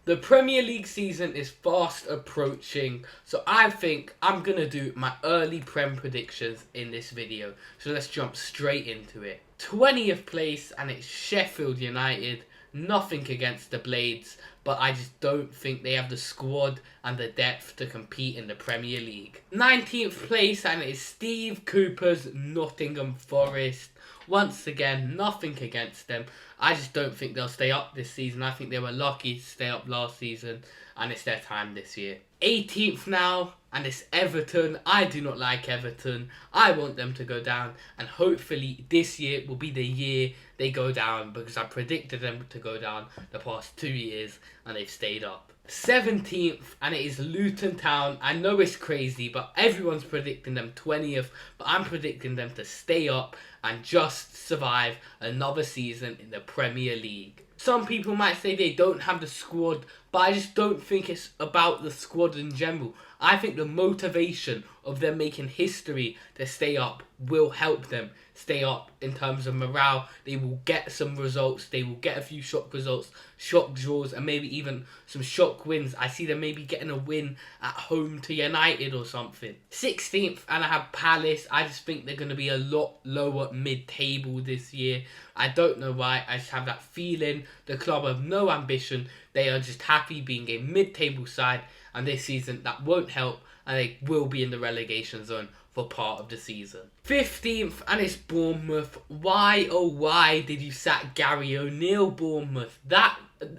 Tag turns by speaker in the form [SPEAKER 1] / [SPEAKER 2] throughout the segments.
[SPEAKER 1] The Premier League season is fast approaching, so I think I'm going to do my early Prem predictions in this video. So let's jump straight into it. 20th place, and it's Sheffield United. Nothing against the Blades, but I just don't think they have the squad and the depth to compete in the Premier League. 19th place, and it is Steve Cooper's Nottingham Forest. Once again, nothing against them. I just don't think they'll stay up this season. I think they were lucky to stay up last season, and it's their time this year. 18th now, and it's Everton. I do not like Everton. I want them to go down, and hopefully this year will be the year they go down, because I predicted them to go down the past 2 years, and they've stayed up. 17th, and it is Luton Town. I know it's crazy, but everyone's predicting them 20th, but I'm predicting them to stay up and just survive another season in the Premier League. Some people might say they don't have the squad, but I just don't think it's about the squad in general. I think the motivation of them making history to stay up will help them stay up in terms of morale. They will get some results. They will get a few shock results, shock draws, and maybe even some shock wins. I see them maybe getting a win at home to United or something. 16th, and I have Palace. I just think they're going to be a lot lower mid-table this year. I don't know why. I just have that feeling. The club have no ambition. They are just happy being a mid-table side, and this season that won't help, and they will be in the relegation zone for part of the season. 15th, and it's Bournemouth. Why, oh why did you sack Gary O'Neill, Bournemouth? That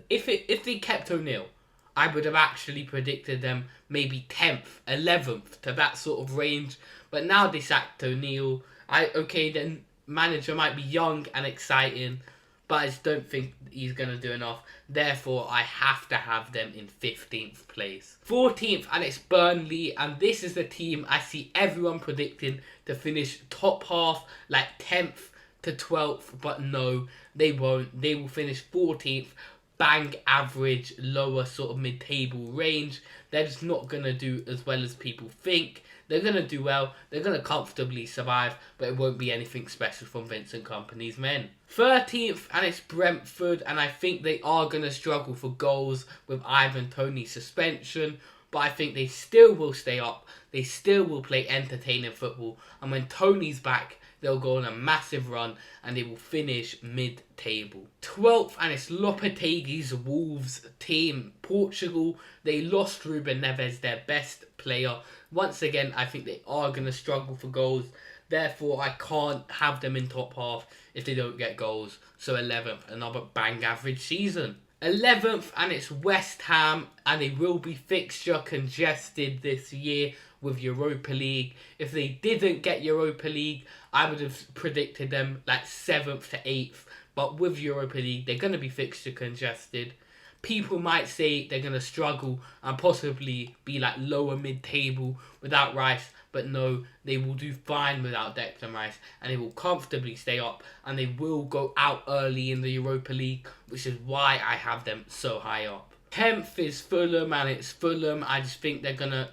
[SPEAKER 1] if they kept O'Neill, I would have actually predicted them maybe 10th, 11th, to that sort of range. But now they sacked O'Neill. Then manager might be young and exciting, but I just don't think he's going to do enough. Therefore, I have to have them in 15th place. 14th, and it's Burnley. And this is the team I see everyone predicting to finish top half, like 10th to 12th. But no, they won't. They will finish 14th. Bang average, lower sort of mid-table range. They're just not going to do as well as people think. They're going to do well. They're going to comfortably survive, but it won't be anything special from Vincent Kompany's men. 13th, and it's Brentford, and I think they are going to struggle for goals with Ivan Toney's suspension, but I think they still will stay up. They still will play entertaining football, and when Toney's back, they'll go on a massive run, and they will finish mid-table. 12th, and it's Lopetegui's Wolves team. Portugal, they lost Ruben Neves, their best player. Once again, I think they are going to struggle for goals. Therefore, I can't have them in top half if they don't get goals. So 11th, another bang average season. 11th, and it's West Ham, and they will be fixture congested this year with Europa League. If they didn't get Europa League, I would have predicted them like 7th to 8th. But with Europa League, they're going to be fixture congested. People might say they're going to struggle and possibly be like lower mid-table without Rice. But no, they will do fine without Declan Rice, and they will comfortably stay up, and they will go out early in the Europa League, which is why I have them so high up. 10th is Fulham, and it's Fulham. I just think they're gonna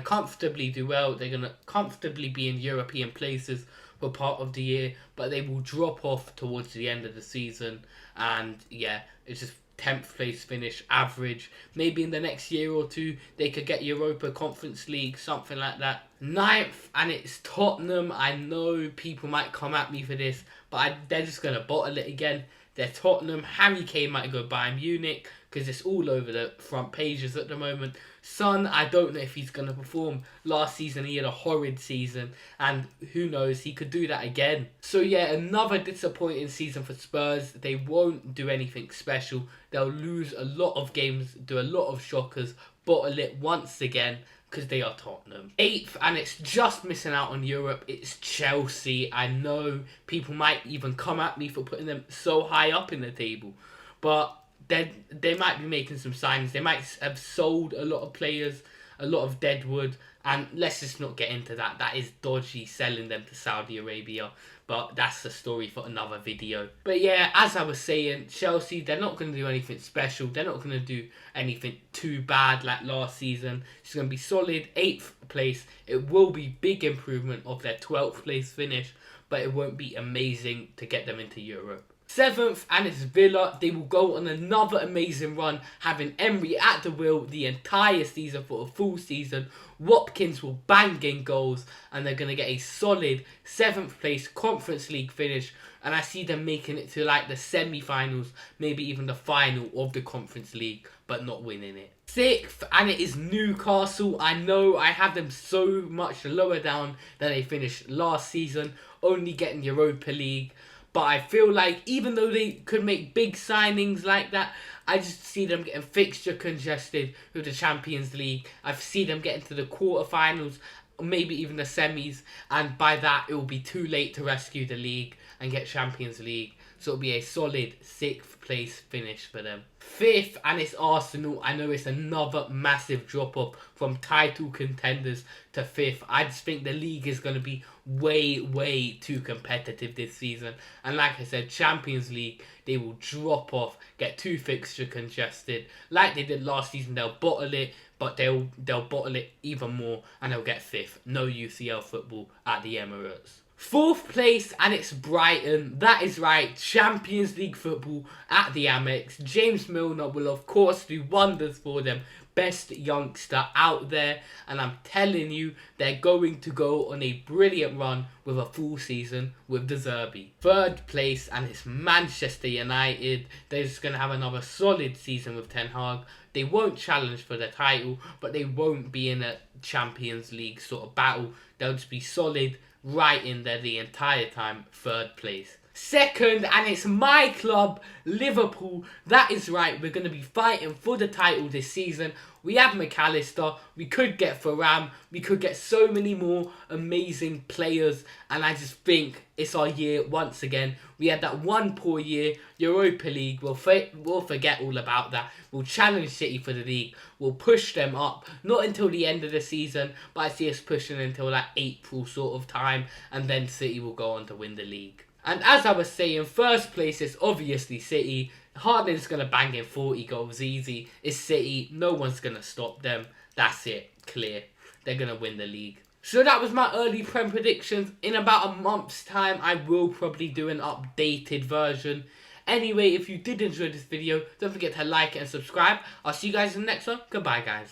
[SPEAKER 1] comfortably do well. They're gonna comfortably be in European places for part of the year, but they will drop off towards the end of the season. And yeah, it's just 10th place finish, average. Maybe in the next year or two they could get Europa Conference League, something like that. 9th, and it's Tottenham. I know people might come at me for this, but they're just going to bottle it again. They're Tottenham. Harry Kane might go Bayern Munich, because it's all over the front pages at the moment. Son, I don't know if he's going to perform. Last season he had a horrid season, and who knows, he could do that again. So yeah, another disappointing season for Spurs. They won't do anything special. They'll lose a lot of games, do a lot of shockers, bottle it once again, because they are Tottenham. 8th, and it's just missing out on Europe, it's Chelsea. I know people might even come at me for putting them so high up in the table, but they might be making some signings. They might have sold a lot of players, a lot of deadwood, and let's just not get into that. That is dodgy, selling them to Saudi Arabia, but that's the story for another video. But yeah, as I was saying, Chelsea, they're not going to do anything special. They're not going to do anything too bad like last season. It's going to be solid 8th place. It will be big improvement of their 12th place finish, but it won't be amazing to get them into Europe. 7th, and it's Villa. They will go on another amazing run, having Emery at the wheel the entire season for a full season. Watkins will bang in goals, and they're going to get a solid 7th place Conference League finish. And I see them making it to like the semi-finals, maybe even the final of the Conference League, but not winning it. 6th, and it is Newcastle. I know I have them so much lower down than they finished last season, only getting Europa League. But I feel like even though they could make big signings like that, I just see them getting fixture congested with the Champions League. I see them getting to the quarterfinals, maybe even the semis, and by that it will be too late to rescue the league and get Champions League. So it'll be a solid 6th place finish for them. 5th, and it's Arsenal. I know it's another massive drop off from title contenders to 5th. I just think the league is going to be way too competitive this season. And like I said, Champions League, they will drop off, get too fixture congested. Like they did last season, they'll bottle it, but they'll bottle it even more, and they'll get 5th. No UCL football at the Emirates. 4th place, and it's Brighton. That is right, Champions League football at the Amex. James Milner will of course do wonders for them. Best youngster out there, and I'm telling you, they're going to go on a brilliant run with a full season with De Zerbi. 3rd place, and it's Manchester United. They're just going to have another solid season with Ten Hag. They won't challenge for the title, but they won't be in a Champions League sort of battle. They'll just be solid, right in there the entire time. 3rd place. 2nd, and it's my club, Liverpool. That is right, we're going to be fighting for the title this season. We have McAllister, we could get Thuram, we could get so many more amazing players, and I just think it's our year once again. We had that one poor year, Europa League, we'll forget all about that. We'll challenge City for the league, we'll push them up, not until the end of the season, but I see us pushing until like April sort of time, and then City will go on to win the league. And as I was saying, 1st place is obviously City. Haaland's going to bang in 40 goals easy. It's City. No one's going to stop them. That's it. Clear. They're going to win the league. So that was my early Prem predictions. In about a month's time, I will probably do an updated version. Anyway, if you did enjoy this video, don't forget to like it and subscribe. I'll see you guys in the next one. Goodbye, guys.